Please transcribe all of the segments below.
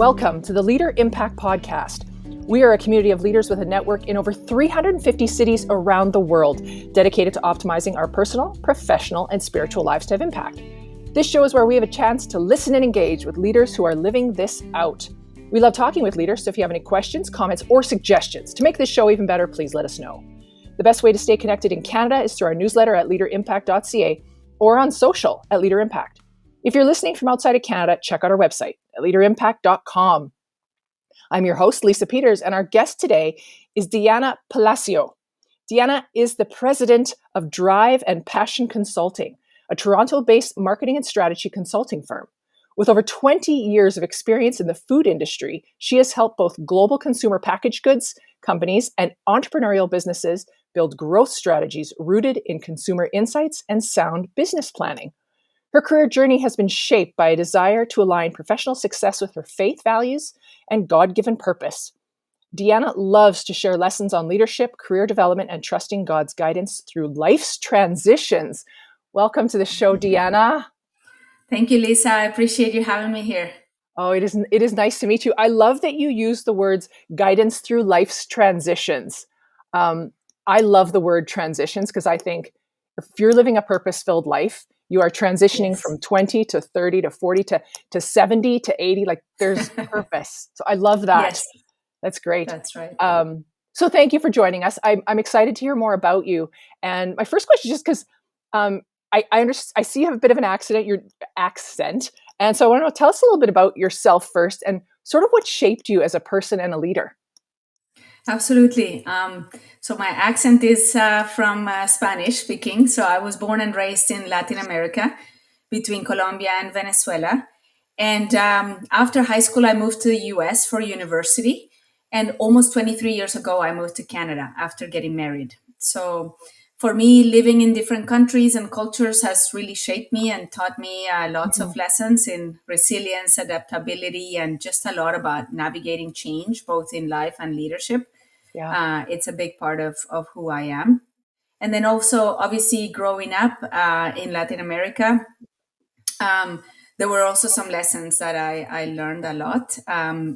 Welcome to the Leader Impact Podcast. We are a community of leaders with a network in over 350 cities around the world, dedicated to optimizing our personal, professional, and spiritual lives to have impact. This show is where we have a chance to listen and engage with leaders who are living this out. We love talking with leaders, so if you have any questions, comments, or suggestions to make this show even better, please let us know. The best way to stay connected in Canada is through our newsletter at leaderimpact.ca or on social at LeaderImpact. If you're listening from outside of Canada, check out our website at leaderimpact.com. I'm your host, Lisa Peters, and our guest today is Diana Palacio. Diana is the president of Drive and Passion Consulting, a Toronto-based marketing and strategy consulting firm. With over 20 years of experience in the food industry, she has helped both global consumer packaged goods companies and entrepreneurial businesses build growth strategies rooted in consumer insights and sound business planning. Her career journey has been shaped by a desire to align professional success with her faith values and God-given purpose. Diana loves to share lessons on leadership, career development, and trusting God's guidance through life's transitions. Welcome to the show, Diana. Thank you, Lisa. I appreciate you having me here. Oh, it is nice to meet you. I love that you use the words guidance through life's transitions. I love the word transitions because I think if you're living a purpose-filled life, you are transitioning from 20 to 30 to 40 to 70 to 80. Like there's purpose. So I love that. Yes. That's great. That's right. So thank you for joining us. I'm excited to hear more about you. And my first question, just because I see you have a bit of an accent. And so I want to tell us a little bit about yourself first and sort of what shaped you as a person and a leader. Absolutely. So my accent is from Spanish speaking. So I was born and raised in Latin America between Colombia and Venezuela. And after high school, I moved to the US for university. And almost 23 years ago, I moved to Canada after getting married. So for me, living in different countries and cultures has really shaped me and taught me lots of lessons in resilience, adaptability, and just a lot about navigating change, both in life and leadership. Yeah. It's a big part of who I am. And then also, obviously, growing up in Latin America, there were also some lessons that I learned a lot,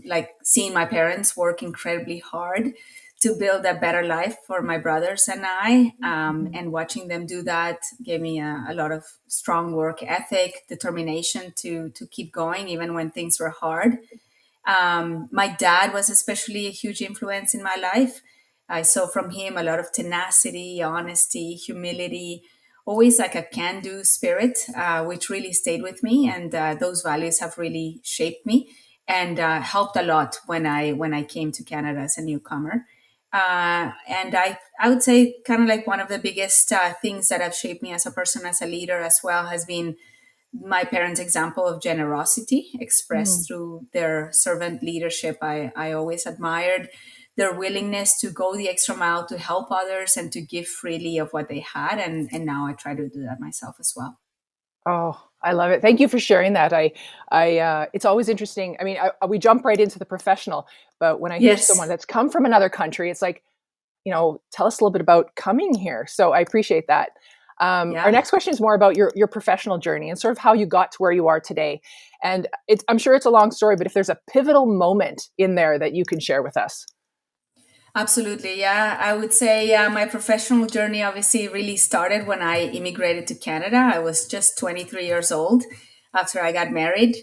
like seeing my parents work incredibly hard to build a better life for my brothers and I, and watching them do that gave me a lot of strong work ethic, determination to keep going even when things were hard. My dad was especially a huge influence in my life. I saw from him a lot of tenacity, honesty, humility, always like a can-do spirit, which really stayed with me. And those values have really shaped me and helped a lot when I came to Canada as a newcomer. And I would say kind of like one of the biggest things that have shaped me as a person, as a leader as well, has been my parents' example of generosity expressed through their servant leadership. I always admired their willingness to go the extra mile to help others and to give freely of what they had. And now I try to do that myself as well. Oh, I love it. Thank you for sharing that. It's always interesting. I mean, we jump right into the professional, but when I hear someone that's come from another country, it's like, tell us a little bit about coming here. So I appreciate that. Our next question is more about your professional journey and sort of how you got to where you are today. And I'm sure it's a long story, but if there's a pivotal moment in there that you can share with us. Absolutely. Yeah. I would say my professional journey obviously really started when I immigrated to Canada. I was just 23 years old after I got married.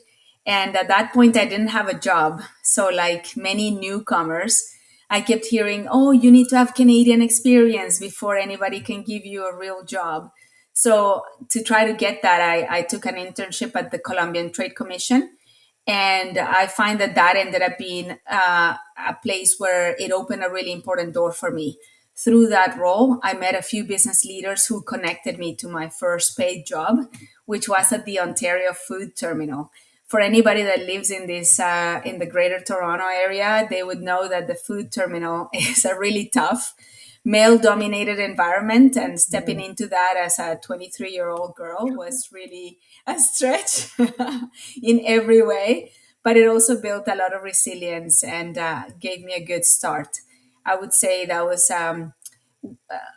And at that point, I didn't have a job. So like many newcomers, I kept hearing, oh, you need to have Canadian experience before anybody can give you a real job. So to try to get that, I took an internship at the Colombian Trade Commission. And I find that ended up being a place where it opened a really important door for me. Through that role, I met a few business leaders who connected me to my first paid job, which was at the Ontario Food Terminal. For anybody that lives in in the Greater Toronto area, they would know that the food terminal is a really tough, male-dominated environment, and stepping into that as a 23-year-old girl was really a stretch in every way. But it also built a lot of resilience and gave me a good start. I would say that was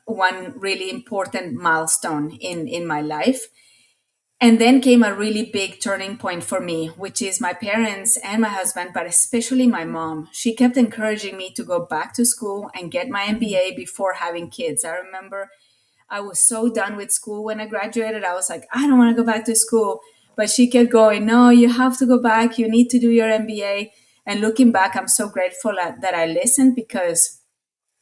one really important milestone in my life. And then came a really big turning point for me, which is my parents and my husband, but especially my mom. She kept encouraging me to go back to school and get my MBA before having kids. I remember I was so done with school when I graduated. I was like, I don't want to go back to school. But she kept going, no, you have to go back. You need to do your MBA. And looking back, I'm so grateful that I listened, because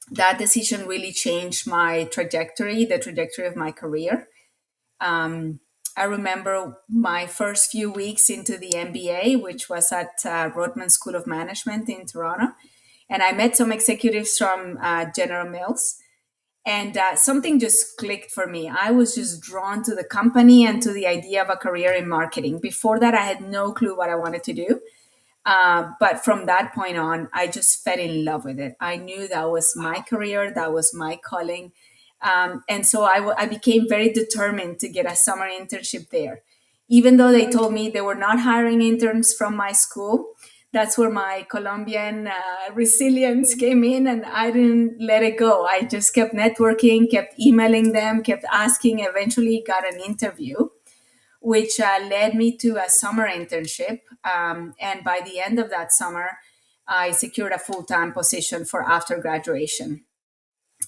that decision really changed my trajectory, the trajectory of my career. Um, I remember my first few weeks into the MBA, which was at Rotman School of Management in Toronto. And I met some executives from General Mills. And something just clicked for me. I was just drawn to the company and to the idea of a career in marketing. Before that, I had no clue what I wanted to do. But from that point on, I just fell in love with it. I knew that was my career, that was my calling. And so I became very determined to get a summer internship there. Even though they told me they were not hiring interns from my school, that's where my Colombian resilience came in, and I didn't let it go. I just kept networking, kept emailing them, kept asking, eventually got an interview, which led me to a summer internship. And by the end of that summer, I secured a full time position for after graduation.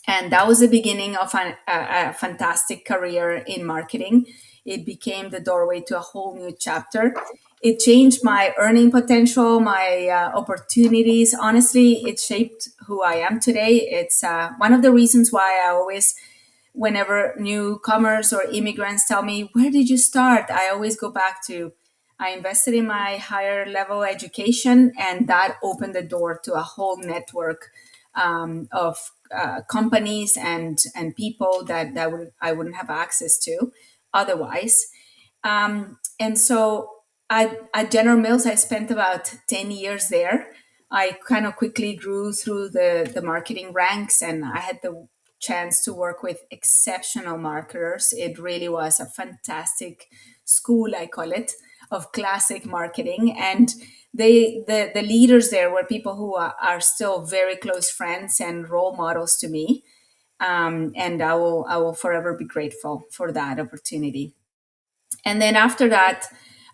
And that was the beginning of a fantastic career in marketing. It became the doorway to a whole new chapter. It changed my earning potential, my opportunities. Honestly, it shaped who I am today. It's one of the reasons why I always, whenever newcomers or immigrants tell me, where did you start? I always go back to, I invested in my higher level education, and that opened the door to a whole network of companies and people that I wouldn't have access to otherwise. And so at General Mills, I spent about 10 years there. I kind of quickly grew through the marketing ranks, and I had the chance to work with exceptional marketers. It really was a fantastic school, I call it, of classic marketing. And the leaders there were people who are still very close friends and role models to me. And I will forever be grateful for that opportunity. And then after that,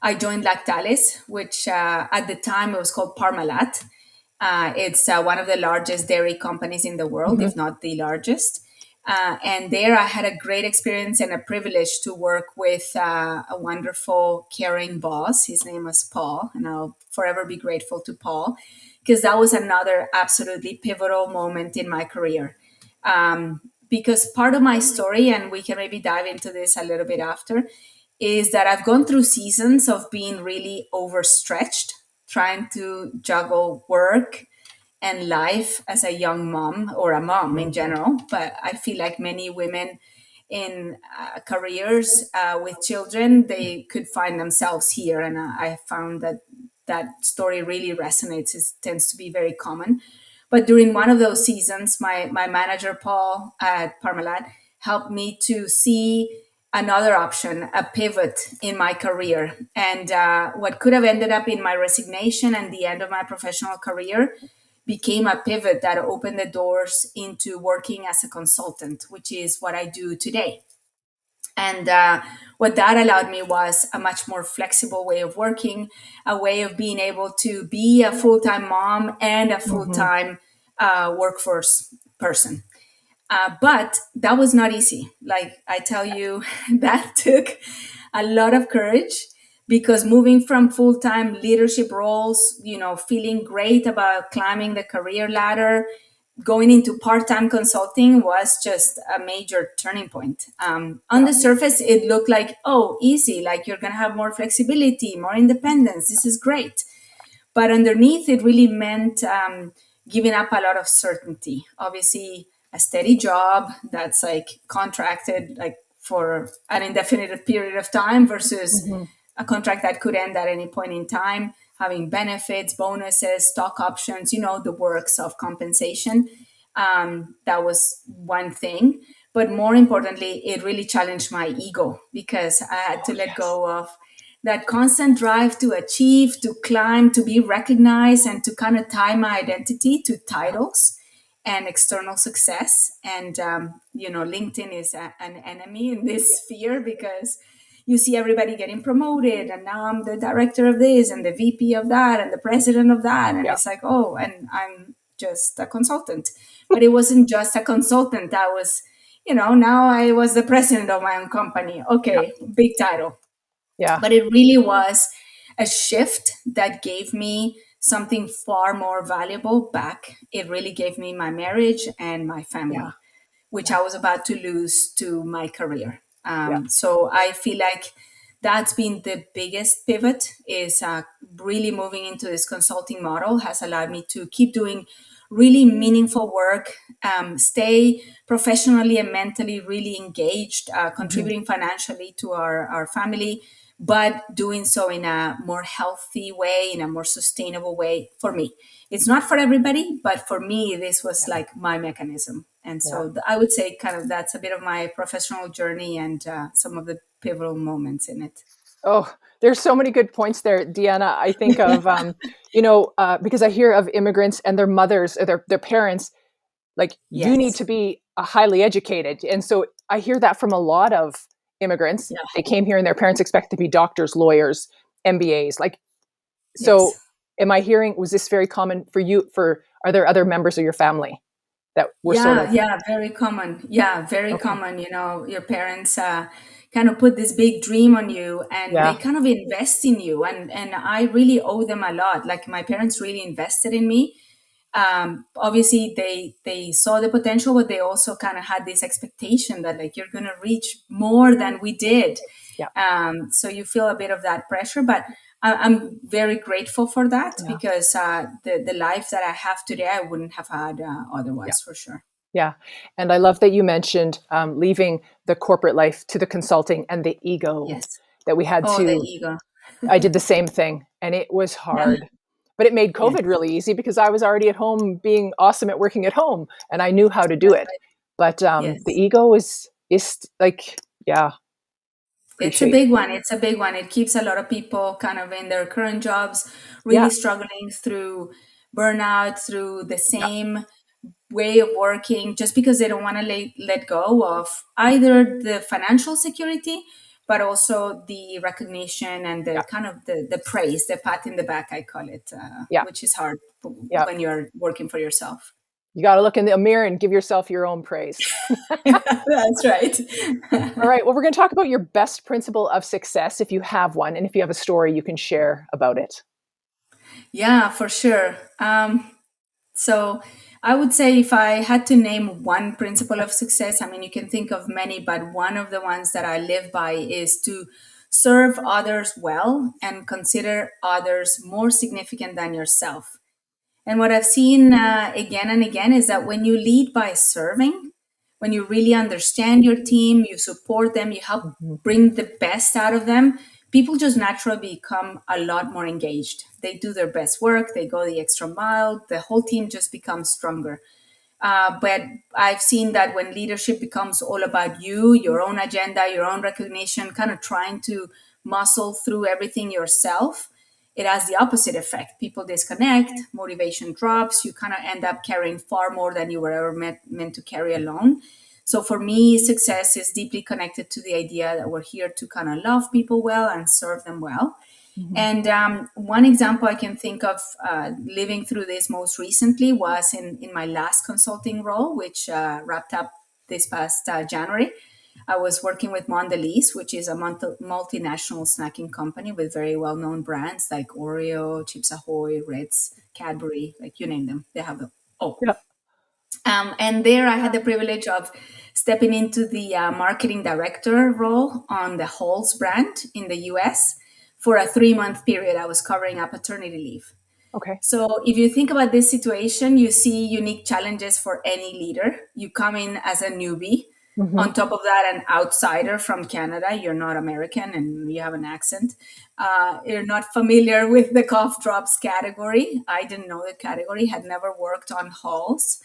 I joined Lactalis, which at the time it was called Parmalat. It's one of the largest dairy companies in the world, if not the largest. And there I had a great experience and a privilege to work with a wonderful, caring boss. His name was Paul, and I'll forever be grateful to Paul, because that was another absolutely pivotal moment in my career. Because part of my story, and we can maybe dive into this a little bit after, is that I've gone through seasons of being really overstretched, trying to juggle work and life as a young mom, or a mom in general. But I feel like many women in careers with children, they could find themselves here. And I found that that story really resonates. It tends to be very common. But during one of those seasons, my manager, Paul at Parmalat, helped me to see another option, a pivot in my career. And what could have ended up in my resignation and the end of my professional career became a pivot that opened the doors into working as a consultant, which is what I do today. And what that allowed me was a much more flexible way of working, a way of being able to be a full time mom and a full time workforce person. But that was not easy. Like I tell you, that took a lot of courage, because moving from full time leadership roles, feeling great about climbing the career ladder, going into part time consulting was just a major turning point. On the surface, it looked like, oh, easy, like you're going to have more flexibility, more independence. This is great. But underneath, it really meant giving up a lot of certainty. Obviously, a steady job that's like contracted like for an indefinite period of time versus a contract that could end at any point in time, having benefits, bonuses, stock options, the works of compensation. That was one thing. But more importantly, it really challenged my ego, because I had to let go of that constant drive to achieve, to climb, to be recognized, and to kind of tie my identity to titles and external success. And LinkedIn is an enemy in this sphere, because you see everybody getting promoted, and now I'm the director of this and the VP of that and the president of that. And Yeah. it's like, oh, and I'm just a consultant. But it wasn't just a consultant. That was, now I was the president of my own company. Yeah. Okay, big title. Yeah. But it really was a shift that gave me something far more valuable back. It really gave me my marriage and my family, Yeah. which I was about to lose to my career. Yeah. So I feel like that's been the biggest pivot, is really moving into this consulting model has allowed me to keep doing really meaningful work, stay professionally and mentally really engaged, contributing financially to our family, but doing so in a more healthy way, in a more sustainable way for me. It's not for everybody, but for me, this was like my mechanism. And so I would say kind of that's a bit of my professional journey and some of the pivotal moments in it. Oh, there's so many good points there, Deanna. I think of, because I hear of immigrants and their mothers or their parents, like, you need Yes. to be highly educated. And so I hear that from a lot of immigrants. Yeah. They came here and their parents expect to be doctors, lawyers, MBAs. So Yes. am I hearing, was this very common for you? Are there other members of your family that were sort of? Yeah, very common. Yeah, very Okay. common. Your parents kind of put this big dream on you, and they Yeah. kind of invest in you. And I really owe them a lot. Like, my parents really invested in me. Obviously, they saw the potential, but they also kind of had this expectation that, like, you're going to reach more than we did. Yeah. So you feel a bit of that pressure, but I'm very grateful for that, Yeah. because the life that I have today, I wouldn't have had Yeah. otherwise, for sure. Yeah. And I love that you mentioned leaving the corporate life to the consulting and the ego Yes. that we had Oh, to. the ego. I did the same thing, and it was Yeah. hard. But it made Yes. COVID really easy because I was already at home being awesome at working at home, and I knew how to do That's it. right. But the Yes. ego is like, yeah, It's a appreciate. big one. It's a big one. It keeps a lot of people kind of in their current jobs, really Yeah. struggling through burnout, through the Yeah. same way of working, just because they don't want to let go of either the financial security, but also the recognition and the Yeah. kind of the praise, the pat in the back, I call it, Yeah. which is hard Yeah. when you're working for yourself. You got to look in the mirror and give yourself your own praise. That's right. All right. Well, we're going to talk about your best principle of success, if you have one, and if you have a story you can share about it. Yeah, for sure. So I would say, if I had to name one principle of success, I mean, you can think of many, but one of the ones that I live by is to serve others well and consider others more significant than yourself. And what I've seen again and again is that when you lead by serving, when you really understand your team, you support them, you help bring the best out of them, people just naturally become a lot more engaged. They do their best work, they go the extra mile, the whole team just becomes stronger. But I've seen that when leadership becomes all about you, your own agenda, your own recognition, kind of trying to muscle through everything yourself, it has the opposite effect. People disconnect, motivation drops, you kind of end up carrying far more than you were ever meant to carry alone. So for me, success is deeply connected to the idea that we're here to kind of love people well and serve them well. And one example I can think of living through this most recently was in my last consulting role, which wrapped up this past January. I was working with Mondelez, which is a multinational snacking company with very well-known brands like Oreo, Chips Ahoy, Ritz, Cadbury, like you name them. They have them. Oh, Yeah. and there I had the privilege of stepping into the marketing director role on the Halls brand in the US for a 3-month period. I was covering a paternity leave. Okay. So if you think about this situation, you see unique challenges for any leader. You come in as a newbie. On top of that, an outsider from Canada. You're not American and you have an accent. You're not familiar with the cough drops category. I didn't know the category, had never worked on halls.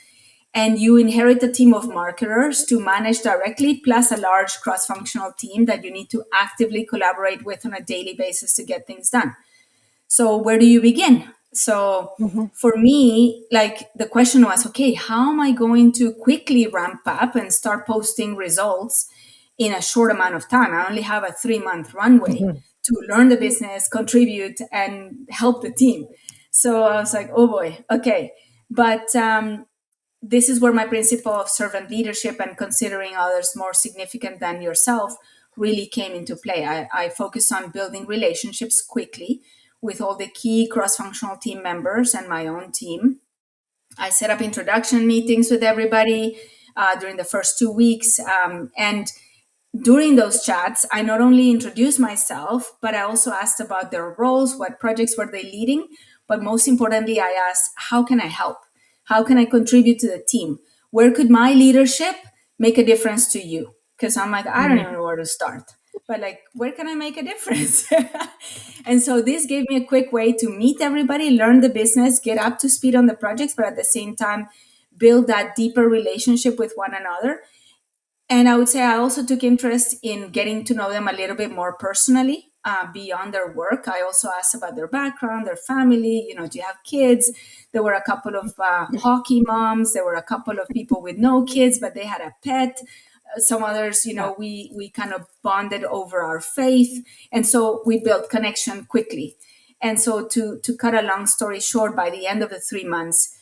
And you inherit a team of marketers to manage directly, plus a large cross-functional team that you need to actively collaborate with on a daily basis to get things done. So where do you begin? So for me, like, the question was, okay, how am I going to quickly ramp up and start posting results in a short amount of time. I only have a 3-month runway to learn the business, contribute, and help the team. So I was like, oh boy, okay. But this is where my principle of servant leadership and considering others more significant than yourself really came into play. I focus on building relationships quickly with all the key cross-functional team members and my own team. I set up introduction meetings with everybody during the first 2 weeks. And during those chats, I not only introduced myself, but I also asked about their roles, what projects were they leading. But most importantly, I asked, how can I help? How can I contribute to the team? Where could my leadership make a difference to you? Because I'm like, I don't even know where to start. But like, where can I make a difference? And so this gave me a quick way to meet everybody, learn the business, get up to speed on the projects, but at the same time, build that deeper relationship with one another. And I would say I also took interest in getting to know them a little bit more personally beyond their work. I also asked about their background, their family. Do you have kids? There were a couple of hockey moms. There were a couple of people with no kids, but they had a pet. Some others, we kind of bonded over our faith. And so we built connection quickly. And so to cut a long story short, by the end of the 3 months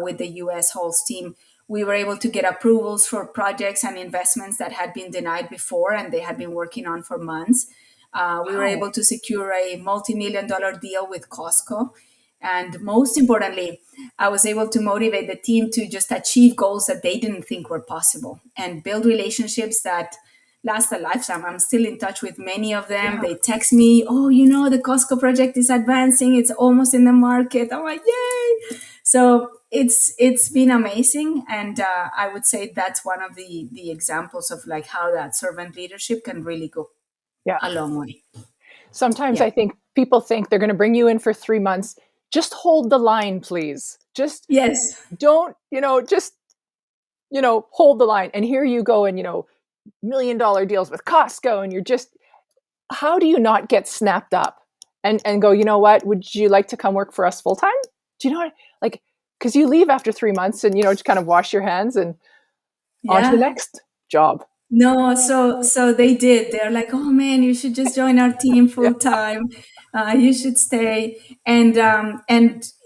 with the US Halls team, we were able to get approvals for projects and investments that had been denied before and they had been working on for months. We were able to secure a multi-million-dollar deal with Costco. And most importantly, I was able to motivate the team to just achieve goals that they didn't think were possible and build relationships that last a lifetime. I'm still in touch with many of them. Yeah. They text me, the Costco project is advancing. It's almost in the market. I'm like, yay. So it's been amazing. And I would say that's one of the examples of like how that servant leadership can really go a long way. Sometimes I think people think they're going to bring you in for 3 months. Just hold the line, please. Just don't, hold the line. And here you go and, $1 million deals with Costco. And you're just, how do you not get snapped up and go, you know what, would you like to come work for us full time? Do you know what, like, because you leave after 3 months and, just kind of wash your hands and on to the next job. No, so they did. They're like, oh man, you should just join our team full time. You should stay, and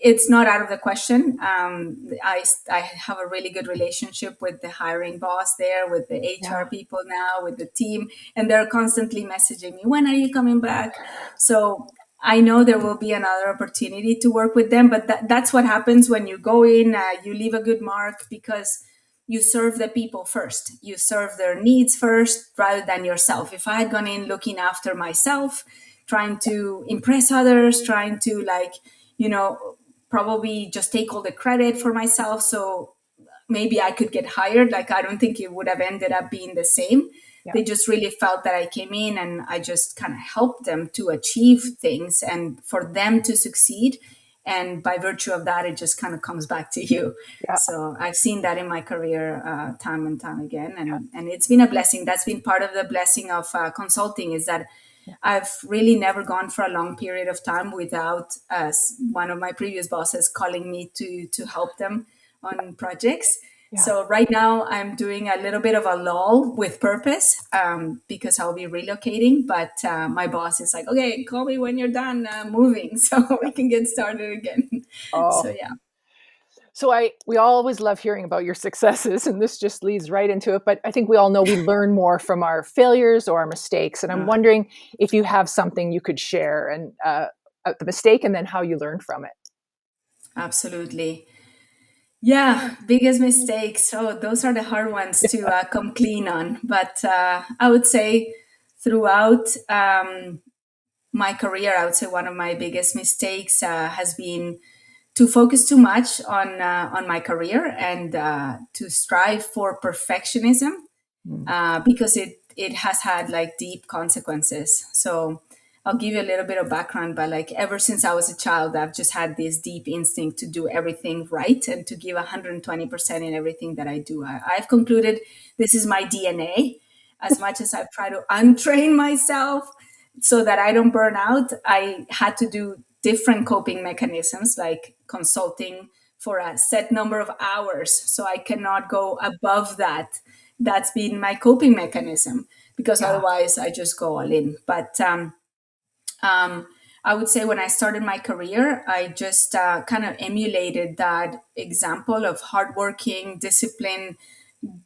it's not out of the question. I have a really good relationship with the hiring boss there, with the HR people now, with the team, and they're constantly messaging me, when are you coming back? So I know there will be another opportunity to work with them, but that's what happens when you go in. You leave a good mark because you serve the people first. You serve their needs first rather than yourself. If I had gone in looking after myself, trying to impress others, trying to probably just take all the credit for myself, so maybe I could get hired. Like, I don't think it would have ended up being the same. Yeah. They just really felt that I came in and I just kind of helped them to achieve things and for them to succeed. And by virtue of that, it just kind of comes back to you. Yeah. So I've seen that in my career time and time again. And it's been a blessing. That's been part of the blessing of consulting, is that I've really never gone for a long period of time without one of my previous bosses calling me to help them on projects. Yeah. So right now I'm doing a little bit of a lull with purpose because I'll be relocating. But my boss is like, okay, call me when you're done moving so we can get started again. Oh. So, yeah. So we always love hearing about your successes, and this just leads right into it. But I think we all know we learn more from our failures or our mistakes. And I'm wondering if you have something you could share and the mistake and then how you learned from it. Absolutely. Yeah, biggest mistakes. So those are the hard ones to come clean on. But I would say throughout my career, I would say one of my biggest mistakes has been to focus too much on my career and to strive for perfectionism because it has had like deep consequences. So I'll give you a little bit of background, but like ever since I was a child, I've just had this deep instinct to do everything right and to give 120% in everything that I do. I've concluded this is my DNA. As much as I've tried to untrain myself so that I don't burn out, I had to do different coping mechanisms like consulting for a set number of hours. So I cannot go above that. That's been my coping mechanism. because Yeah. otherwise I just go all in. But um, I would say when I started my career, I just kind of emulated that example of hardworking, discipline,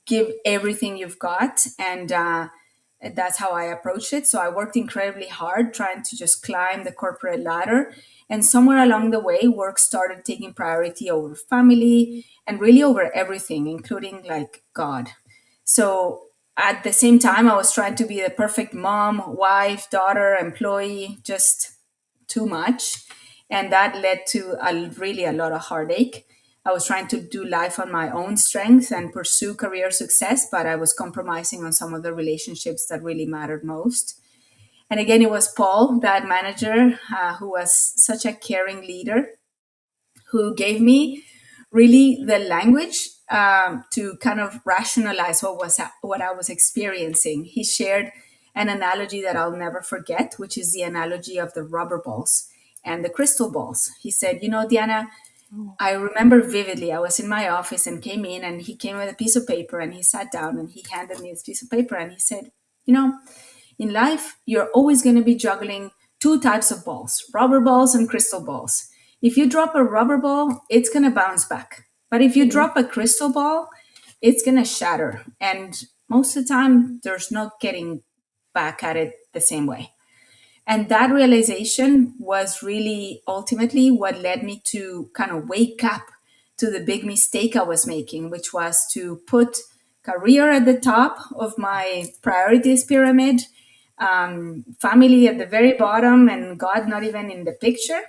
give everything you've got. And that's how I approached it. So I worked incredibly hard trying to just climb the corporate ladder. And somewhere along the way, work started taking priority over family and really over everything, including like God. So at the same time, I was trying to be the perfect mom, wife, daughter, employee, just too much. And that led to really a lot of heartache. I was trying to do life on my own strength and pursue career success, but I was compromising on some of the relationships that really mattered most. And again, it was Paul, that manager, who was such a caring leader, who gave me really the language to kind of rationalize what I was experiencing. He shared an analogy that I'll never forget, which is the analogy of the rubber balls and the crystal balls. He said, "You know, Diana, I remember vividly. I was in my office and came in, and he came with a piece of paper and he sat down and he handed me this piece of paper and he said, you know, in life, you're always going to be juggling two types of balls, rubber balls and crystal balls. If you drop a rubber ball, it's going to bounce back. But if you drop a crystal ball, it's going to shatter. And most of the time, there's no getting back at it the same way." And that realization was really ultimately what led me to kind of wake up to the big mistake I was making, which was to put career at the top of my priorities pyramid, family at the very bottom, and God not even in the picture,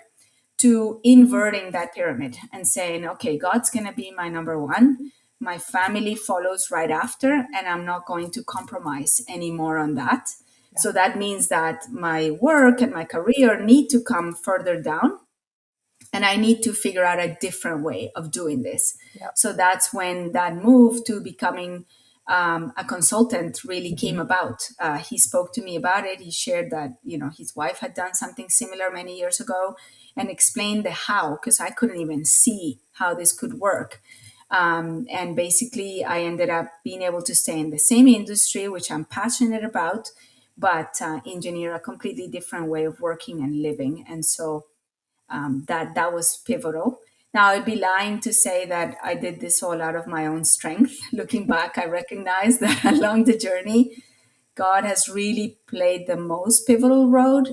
to inverting that pyramid and saying, okay, God's going to be my number one. My family follows right after, and I'm not going to compromise anymore on that. Yeah. So that means that my work and my career need to come further down, and I need to figure out a different way of doing this. Yeah. So that's when that move to becoming a consultant really came about. He spoke to me about it. He shared that, his wife had done something similar many years ago, and explained the how, because I couldn't even see how this could work. And basically, I ended up being able to stay in the same industry, which I'm passionate about, but engineer a completely different way of working and living. And so that was pivotal. Now, I'd be lying to say that I did this all out of my own strength. Looking back, I recognize that along the journey, God has really played the most pivotal role,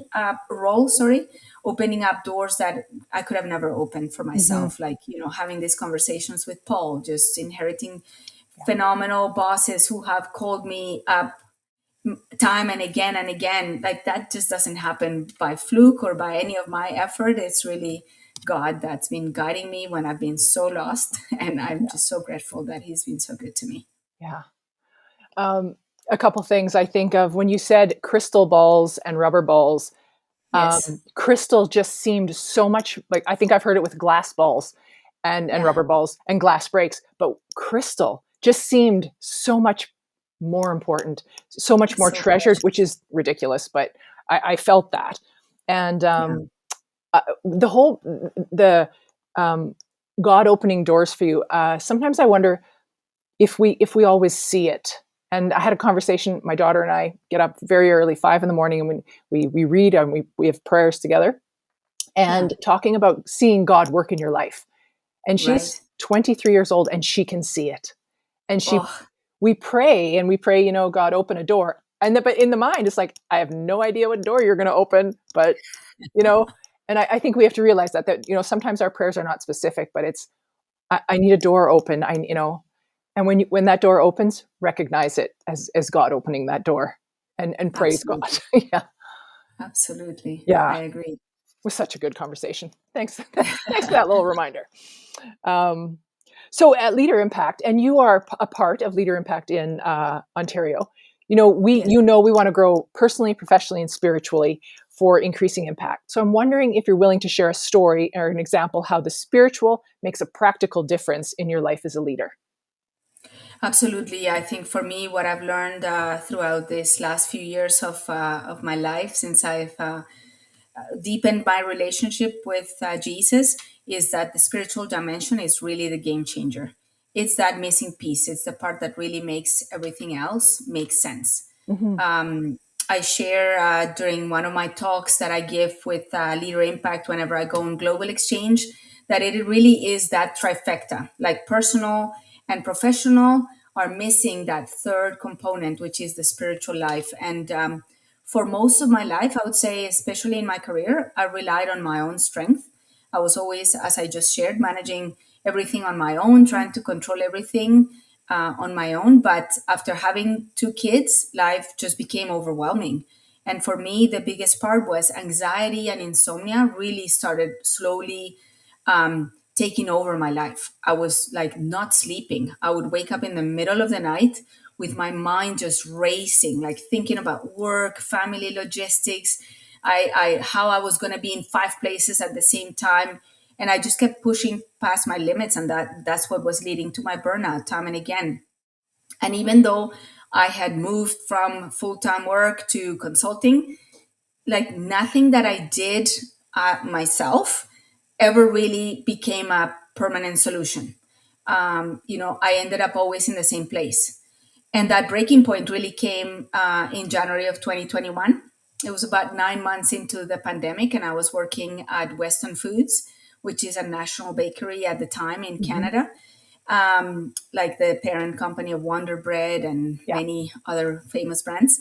opening up doors that I could have never opened for myself. Like, having these conversations with Paul, just inheriting phenomenal bosses who have called me up time and again. Like, that just doesn't happen by fluke or by any of my effort. It's really God that's been guiding me when I've been so lost. And I'm just so grateful that he's been so good to me. Yeah. A couple things I think of when you said crystal balls and rubber balls. Yes. Crystal just seemed so much like, I think I've heard it with glass balls and rubber balls and glass breaks, but crystal just seemed so much more important, so much more treasured, which is ridiculous, but I felt that. And the God opening doors for you. Sometimes I wonder if we always see it. And I had a conversation. My daughter and I get up very early, 5 a.m, and we read and we have prayers together, and talking about seeing God work in your life. And she's 23 years old, and she can see it. And we pray, God, open a door. But in the mind, it's like, I have no idea what door you're going to open, but and I think we have to realize that sometimes our prayers are not specific, but it's, I need a door open. And when that door opens, recognize it as God opening that door, and praise God. Yeah, absolutely. Yeah, I agree. It was such a good conversation. Thanks for that little reminder. So at LeaderImpact, and you are a part of LeaderImpact in Ontario. We want to grow personally, professionally, and spiritually for increasing impact. So I'm wondering if you're willing to share a story or an example how the spiritual makes a practical difference in your life as a leader. Absolutely. I think for me, what I've learned throughout this last few years of my life, since I've deepened my relationship with Jesus, is that the spiritual dimension is really the game changer. It's that missing piece. It's the part that really makes everything else make sense. Mm-hmm. I share during one of my talks that I give with LeaderImpact whenever I go on global exchange that it really is that trifecta, like personal and professional are missing that third component, which is the spiritual life. And for most of my life, I would say, especially in my career, I relied on my own strength. I was always, as I just shared, managing everything on my own, trying to control everything on my own. But after having two kids, life just became overwhelming. And for me, the biggest part was anxiety and insomnia really started slowly taking over my life. I was like not sleeping. I would wake up in the middle of the night with my mind just racing, like thinking about work, family, logistics, how I was going to be in five places at the same time. And I just kept pushing past my limits, and that's what was leading to my burnout time and again. And even though I had moved from full-time work to consulting, like nothing that I did myself ever really became a permanent solution. I ended up always in the same place. And that breaking point really came in January of 2021. It was about 9 months into the pandemic, and I was working at Weston Foods, which is a national bakery at the time in Mm-hmm. Canada, like the parent company of Wonder Bread and Yeah. many other famous brands.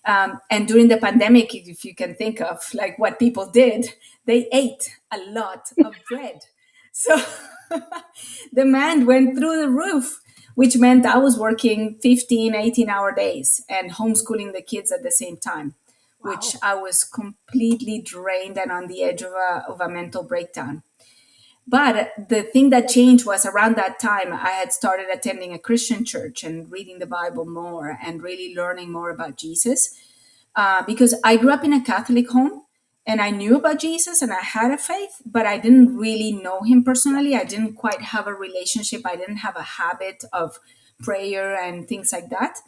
And during the pandemic, if you can think of like what people did, they ate a lot of bread. So demand went through the roof, which meant I was working 15, 18-hour days and homeschooling the kids at the same time, which Wow. I was completely drained and on the edge of a mental breakdown. But the thing that changed was around that time, I had started attending a Christian church and reading the Bible more and really learning more about Jesus. Because I grew up in a Catholic home and I knew about Jesus and I had a faith, but I didn't really know him personally. I didn't quite have a relationship. I didn't have a habit of prayer and things like that.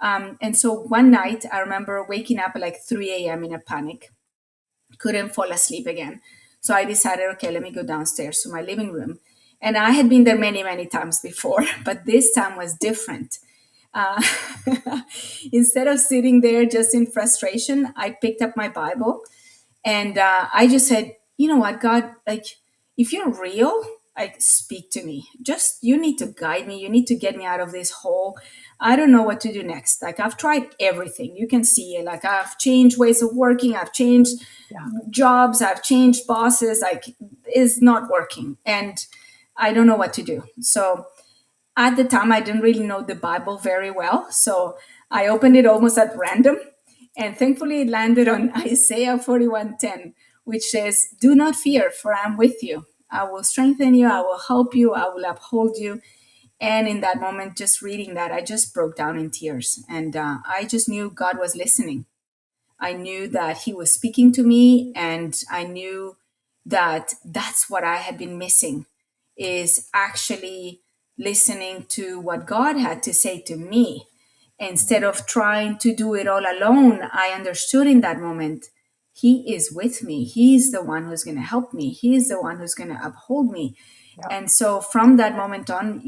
And so one night, I remember waking up at like 3 a.m. in a panic, couldn't fall asleep again. So I decided, okay, let me go downstairs to my living room. And I had been there many, many times before, but this time was different. Uh, Instead of sitting there just in frustration, I picked up my Bible and I just said, you know what, God, like, if you're real, like, speak to me. Just, you need to guide me. You need to get me out of this hole. I don't know what to do next. Like, I've tried everything. You can see it. Like, I've changed ways of working. I've changed Yeah. jobs. I've changed bosses. Like, it's not working. And I don't know what to do. So at the time, I didn't really know the Bible very well. So I opened it almost at random. And thankfully, it landed on Isaiah 41:10, which says, "Do not fear, for I am with you. I will strengthen you. I will help you. I will uphold you." And in that moment, just reading that, I just broke down in tears. And I just knew God was listening. I knew that He was speaking to me. And I knew that that's what I had been missing, is actually listening to what God had to say to me. Instead of trying to do it all alone, I understood in that moment, He is with me. He's the one who's going to help me. He's the one who's going to uphold me. Yeah. And so from that moment on,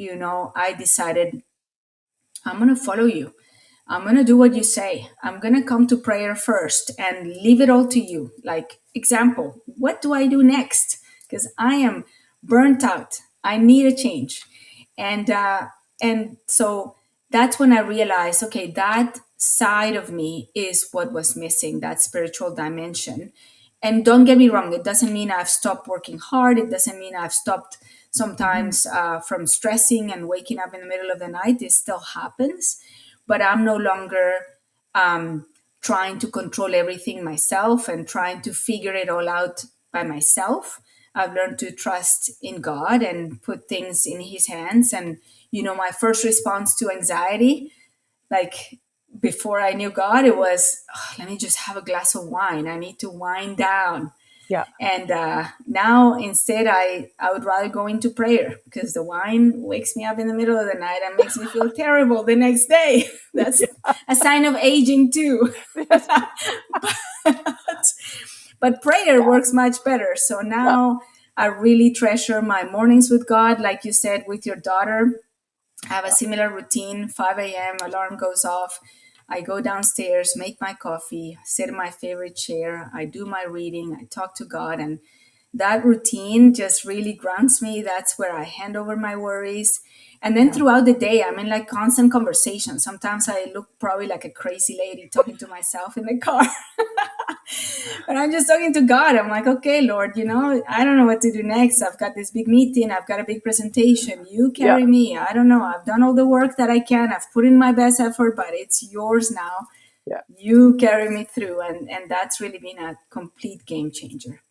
I decided, I'm going to follow you. I'm going to do what you say. I'm going to come to prayer first and leave it all to you. Like, example, what do I do next? Because I am burnt out. I need a change. And so that's when I realized, okay, that side of me is what was missing, that spiritual dimension. And don't get me wrong, it doesn't mean I've stopped working hard. It doesn't mean I've stopped Mm-hmm. sometimes from stressing and waking up in the middle of the night. It still happens, but I'm no longer um, trying to control everything myself and trying to figure it all out by myself. I've learned to trust in God and put things in His hands. And, my first response to anxiety, like before I knew God, it was, "Oh, let me just have a glass of wine. I need to wind down." Yeah. And now instead, I would rather go into prayer because the wine wakes me up in the middle of the night and makes me feel terrible the next day. That's a sign of aging too. Yes. But prayer Yeah. works much better. So Yeah. now I really treasure my mornings with God, like you said, with your daughter. I have a similar routine. 5 a.m. alarm goes off. I go downstairs, make my coffee, sit in my favorite chair, I do my reading, I talk to God, and that routine just really grounds me. That's where I hand over my worries. And then throughout the day, I'm in like constant conversation. Sometimes I look probably like a crazy lady talking to myself in the car. But I'm just talking to God. I'm like, okay, Lord, I don't know what to do next. I've got this big meeting. I've got a big presentation. You Yeah. carry me. I don't know. I've done all the work that I can. I've put in my best effort, but it's yours now. Yeah. You carry me through. And that's really been a complete game changer.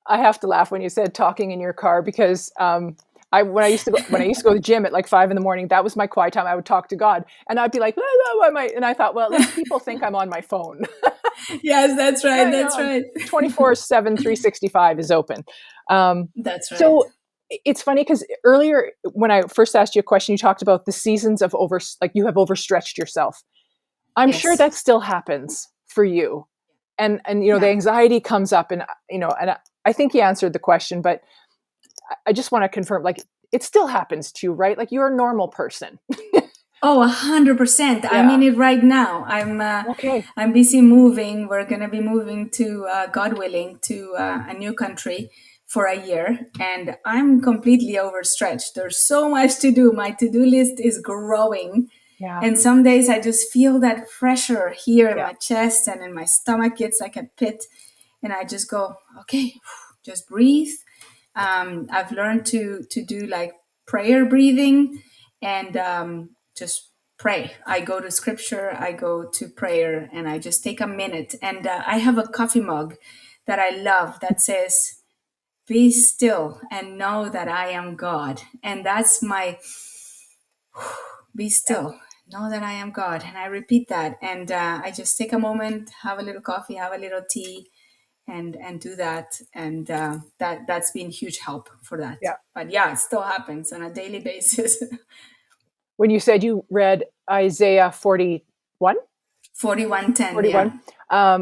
I have to laugh when you said talking in your car because when I used to go to the gym at like 5 a.m, that was my quiet time. I would talk to God, and I'd be like, and I thought, well, at least people think I'm on my phone. Yes, that's right. That's right. 24/7, 365 is open. That's right. So it's funny because earlier when I first asked you a question, you talked about the seasons of you have overstretched yourself. I'm sure that still happens for you. And the anxiety comes up, and I think you answered the question, but I just want to confirm, like, it still happens to you, right? Like, you're a normal person. Oh, 100%. Yeah. I'm in it right now. I'm busy moving. We're going to be moving to, God willing, to a new country for a year. And I'm completely overstretched. There's so much to do. My to-do list is growing. Yeah. And some days I just feel that pressure here in my chest and in my stomach. It's like a pit. And I just go, okay, just breathe. I've learned to do like prayer breathing and just pray. I go to scripture, I go to prayer, and I just take a minute. And I have a coffee mug that I love that says, "Be still and know that I am God." And that's my be still. Know that I am God. And I repeat that. And I just take a moment, have a little coffee, have a little tea, and do that. And that's been huge help for that. Yeah. But yeah, it still happens on a daily basis. When you said you read Isaiah 41? 41:10. 41. Yeah.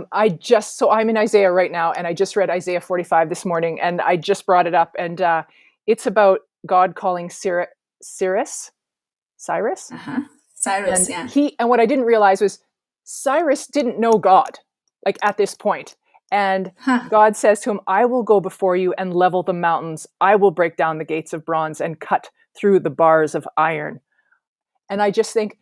I'm in Isaiah right now, and I just read Isaiah 45 this morning, and I just brought it up, and it's about God calling Cyrus. Uh-huh. Cyrus, and and what I didn't realize was Cyrus didn't know God, like, at this point. And God says to him, "I will go before you and level the mountains. I will break down the gates of bronze and cut through the bars of iron." And I just think,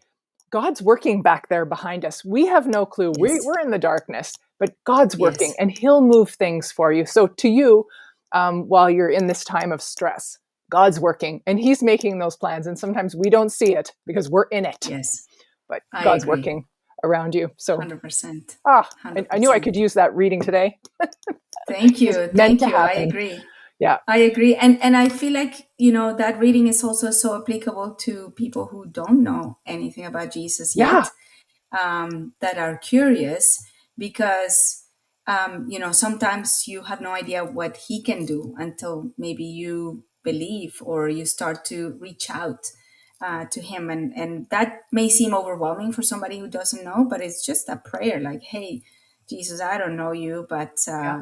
God's working back there behind us. We have no clue. Yes. We're in the darkness, but God's working, and he'll move things for you. So to you, while you're in this time of stress, God's working, and he's making those plans. And sometimes we don't see it because we're in it. Yes. But God's working around you. So 100%. 100%. I knew I could use that reading today. Thank you. Thank you. I agree. Yeah, I agree. And I feel like, that reading is also so applicable to people who don't know anything about Jesus yet, that are curious, because, sometimes you have no idea what he can do until maybe you believe or you start to reach out to him. And that may seem overwhelming for somebody who doesn't know, but it's just a prayer like, hey, Jesus, I don't know you, but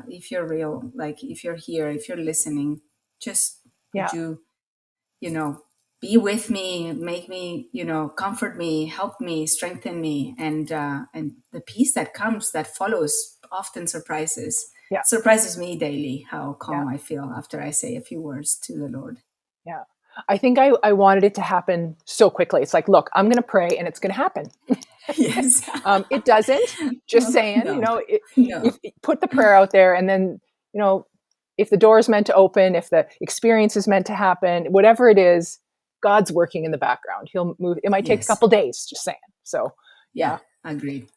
if you're real, like if you're here, if you're listening, just would you, be with me, make me, comfort me, help me, strengthen me. And the peace that comes, that follows, often surprises me daily, how calm I feel after I say a few words to the Lord. Yeah. I think I wanted it to happen so quickly. It's like, look, I'm going to pray and it's going to happen. Yes. It doesn't. Just saying, if put the prayer out there, and then, if the door is meant to open, if the experience is meant to happen, whatever it is, God's working in the background. He'll move. It might take a couple days, just saying. So, agreed.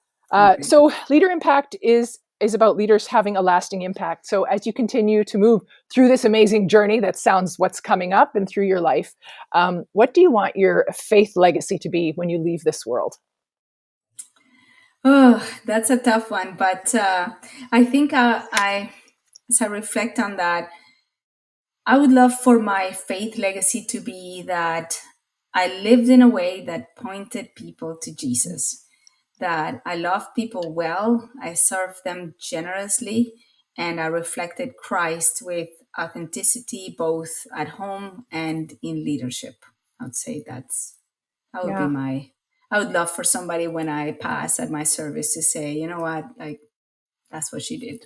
So Leader Impact is about leaders having a lasting impact. So as you continue to move through this amazing journey that sounds what's coming up and through your life, what do you want your faith legacy to be when you leave this world? Oh, that's a tough one. But I think as I reflect on that, I would love for my faith legacy to be that I lived in a way that pointed people to Jesus, that I loved people well, I served them generously, and I reflected Christ with authenticity, both at home and in leadership. I would say that would be I would love for somebody when I pass at my service to say, you know what, like that's what she did.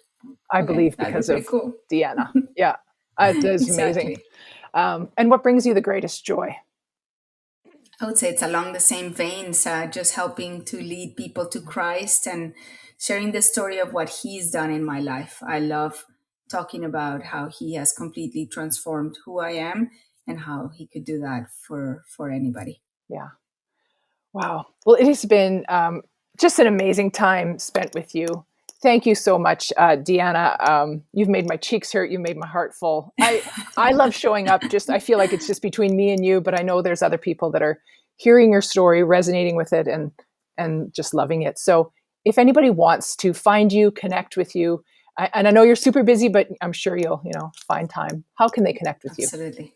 I Okay, believe that'd be because pretty of cool. Deanna. Yeah, it is amazing. Exactly. And what brings you the greatest joy? I would say it's along the same veins, just helping to lead people to Christ and sharing the story of what He's done in my life. I love talking about how He has completely transformed who I am and how He could do that for anybody. Yeah. Wow. Well, it has been just an amazing time spent with you. Thank you so much, Deanna. You've made my cheeks hurt. You made my heart full. I love showing up. I feel like it's just between me and you, but I know there's other people that are hearing your story, resonating with it, and just loving it. So if anybody wants to find you, connect with you, and I know you're super busy, but I'm sure you'll find time. How can they connect with you? Absolutely.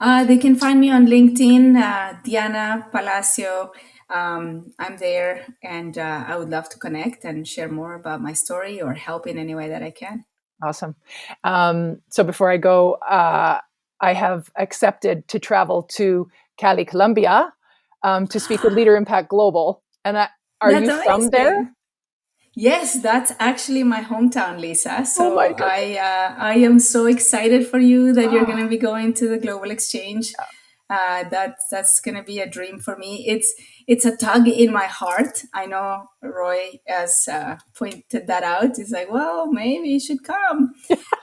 They can find me on LinkedIn, Diana Palacio. I'm there, and I would love to connect and share more about my story or help in any way that I can. Awesome. So before I go, I have accepted to travel to Cali, Colombia, to speak with Leader Impact Global. And are That's you from there? amazing. Yes, that's actually my hometown, Lisa. Oh So my goodness. I am so excited for you that you're Oh, going to be going to the Global Exchange. That's going to be a dream for me. It's a tug in my heart. I know Roy has pointed that out. He's like, well, maybe you should come.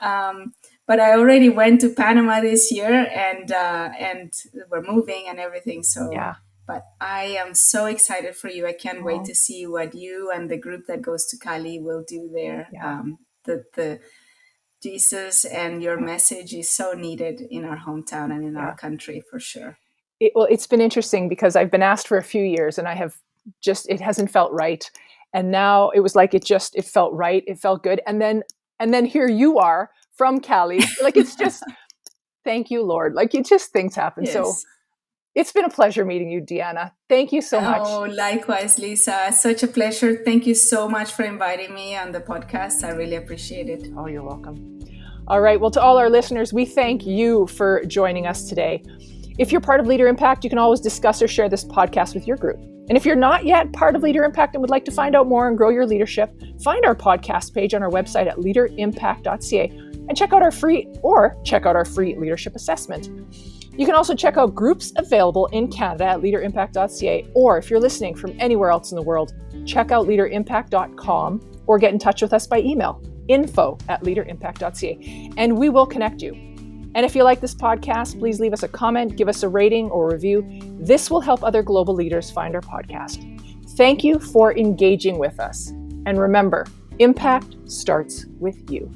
But I already went to Panama this year, and we're moving and everything. So yeah. but I am so excited for you. I can't wait Oh, to see what you and the group that goes to Cali will do there. yeah. The Jesus and your message is so needed in our hometown and in our Yeah. country for sure. Well, it's been interesting because I've been asked for a few years and it hasn't felt right. And now it was like, it felt right. It felt good. And then here you are from Cali. Like, it's just, thank you, Lord. Like, it just, things happen. So Yes. it's been a pleasure meeting you, Deanna. Thank you so much. Oh, likewise, Lisa. Such a pleasure. Thank you so much for inviting me on the podcast. I really appreciate it. Oh, you're welcome. All right. Well, to all our listeners, we thank you for joining us today. If you're part of Leader Impact, you can always discuss or share this podcast with your group. And if you're not yet part of Leader Impact and would like to find out more and grow your leadership, find our podcast page on our website at leaderimpact.ca and check out our free leadership assessment. You can also check out groups available in Canada at leaderimpact.ca, or if you're listening from anywhere else in the world, check out leaderimpact.com or get in touch with us by email, info@leaderimpact.ca, and we will connect you. And if you like this podcast, please leave us a comment, give us a rating or review. This will help other global leaders find our podcast. Thank you for engaging with us. And remember, impact starts with you.